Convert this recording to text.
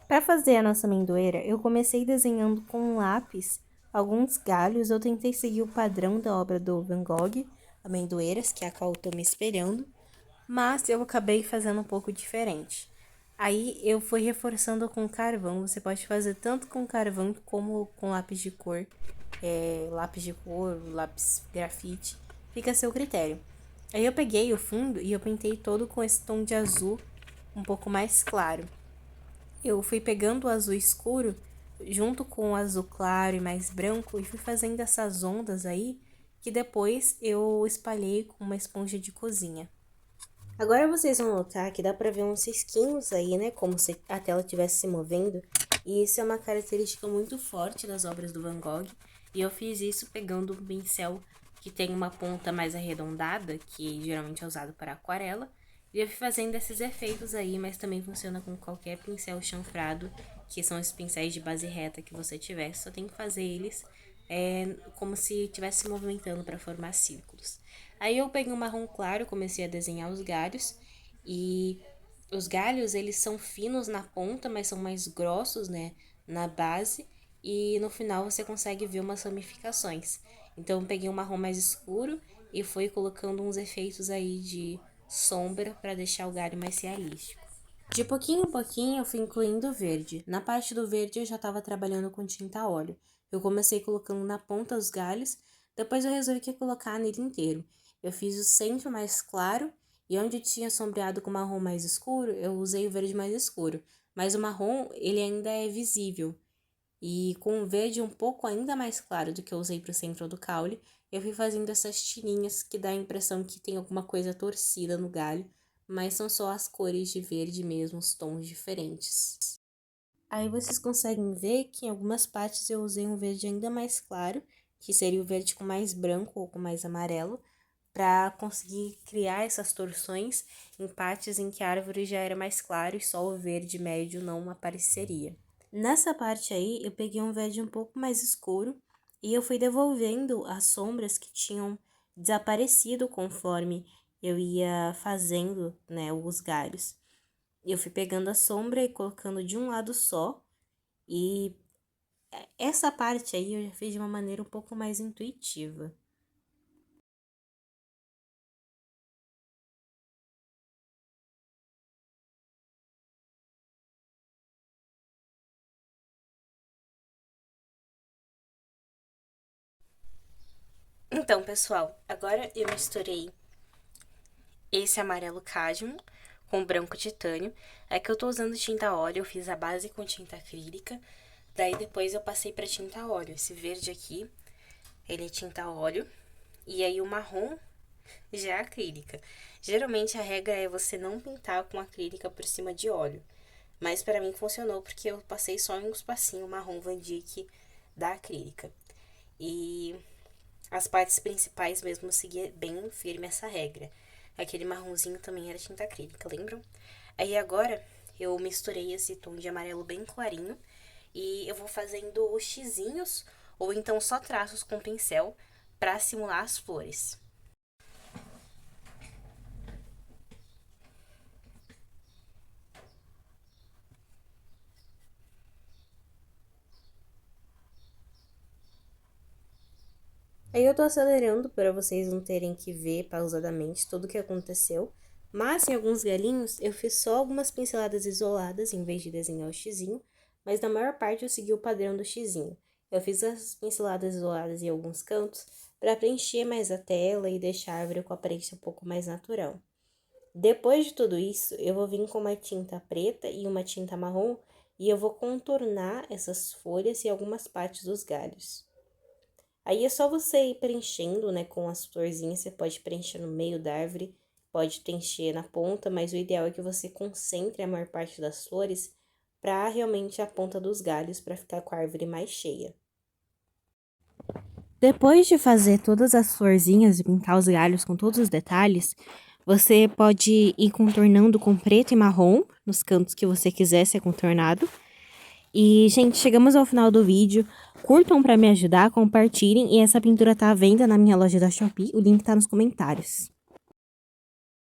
Para fazer a nossa amendoeira, eu comecei desenhando com um lápis alguns galhos. Eu tentei seguir o padrão da obra do Van Gogh, Amendoeiras, que é a qual eu tô me espelhando, mas eu acabei fazendo um pouco diferente. Aí eu fui reforçando com carvão. Você pode fazer tanto com carvão como com lápis de cor, lápis grafite, fica a seu critério. Aí eu peguei o fundo e eu pintei todo com esse tom de azul um pouco mais claro. Eu fui pegando o azul escuro junto com o azul claro e mais branco e fui fazendo essas ondas aí que depois eu espalhei com uma esponja de cozinha. Agora vocês vão notar que dá pra ver uns risquinhos aí, né? Como se a tela estivesse se movendo. E isso é uma característica muito forte das obras do Van Gogh. E eu fiz isso pegando um pincel que tem uma ponta mais arredondada, que geralmente é usado para aquarela. E eu fui fazendo esses efeitos aí, mas também funciona com qualquer pincel chanfrado, que são os pincéis de base reta que você tiver. Só tem que fazer eles como se estivesse se movimentando para formar círculos. Aí eu peguei um marrom claro, comecei a desenhar os galhos e os galhos eles são finos na ponta, mas são mais grossos, né, na base e no final você consegue ver umas ramificações. Então eu peguei um marrom mais escuro e fui colocando uns efeitos aí de sombra para deixar o galho mais realístico. De pouquinho em pouquinho eu fui incluindo o verde. Na parte do verde eu já estava trabalhando com tinta a óleo. Eu comecei colocando na ponta os galhos, depois eu resolvi que ia colocar nele inteiro. Eu fiz o centro mais claro e onde tinha sombreado com marrom mais escuro, eu usei o verde mais escuro. Mas o marrom, ele ainda é visível. E com o verde um pouco ainda mais claro do que eu usei para o centro do caule, eu fui fazendo essas tirinhas que dá a impressão que tem alguma coisa torcida no galho, mas são só as cores de verde mesmo, os tons diferentes. Aí vocês conseguem ver que em algumas partes eu usei um verde ainda mais claro, que seria o verde com mais branco ou com mais amarelo, para conseguir criar essas torções em partes em que a árvore já era mais claro e só o verde médio não apareceria. Nessa parte aí, eu peguei um verde um pouco mais escuro e eu fui devolvendo as sombras que tinham desaparecido conforme eu ia fazendo, né, os galhos. Eu fui pegando a sombra e colocando de um lado só, e essa parte aí eu já fiz de uma maneira um pouco mais intuitiva. Então, pessoal, agora eu misturei esse amarelo cádmio com branco titânio. Aqui eu tô usando tinta óleo, eu fiz a base com tinta acrílica. Daí depois eu passei pra tinta óleo. Esse verde aqui, ele é tinta óleo. E aí o marrom já é acrílica. Geralmente a regra é você não pintar com acrílica por cima de óleo. Mas pra mim funcionou porque eu passei só em um espacinho marrom Van Dyck da acrílica. E as partes principais mesmo eu segui bem firme essa regra. Aquele marronzinho também era tinta acrílica, lembram? Aí agora eu misturei esse tom de amarelo bem clarinho e eu vou fazendo os xizinhos ou então só traços com pincel para simular as flores. Aí eu tô acelerando para vocês não terem que ver pausadamente tudo o que aconteceu, mas em alguns galinhos eu fiz só algumas pinceladas isoladas em vez de desenhar o xizinho, mas na maior parte eu segui o padrão do xizinho. Eu fiz as pinceladas isoladas em alguns cantos para preencher mais a tela e deixar a árvore com a aparência um pouco mais natural. Depois de tudo isso, eu vou vir com uma tinta preta e uma tinta marrom e eu vou contornar essas folhas e algumas partes dos galhos. Aí é só você ir preenchendo, né, com as florzinhas, você pode preencher no meio da árvore, pode preencher na ponta, mas o ideal é que você concentre a maior parte das flores para realmente a ponta dos galhos, para ficar com a árvore mais cheia. Depois de fazer todas as florzinhas e pintar os galhos com todos os detalhes, você pode ir contornando com preto e marrom nos cantos que você quiser ser contornado. E, gente, chegamos ao final do vídeo. Curtam para me ajudar, compartilhem. E essa pintura tá à venda na minha loja da Shopee. O link tá nos comentários.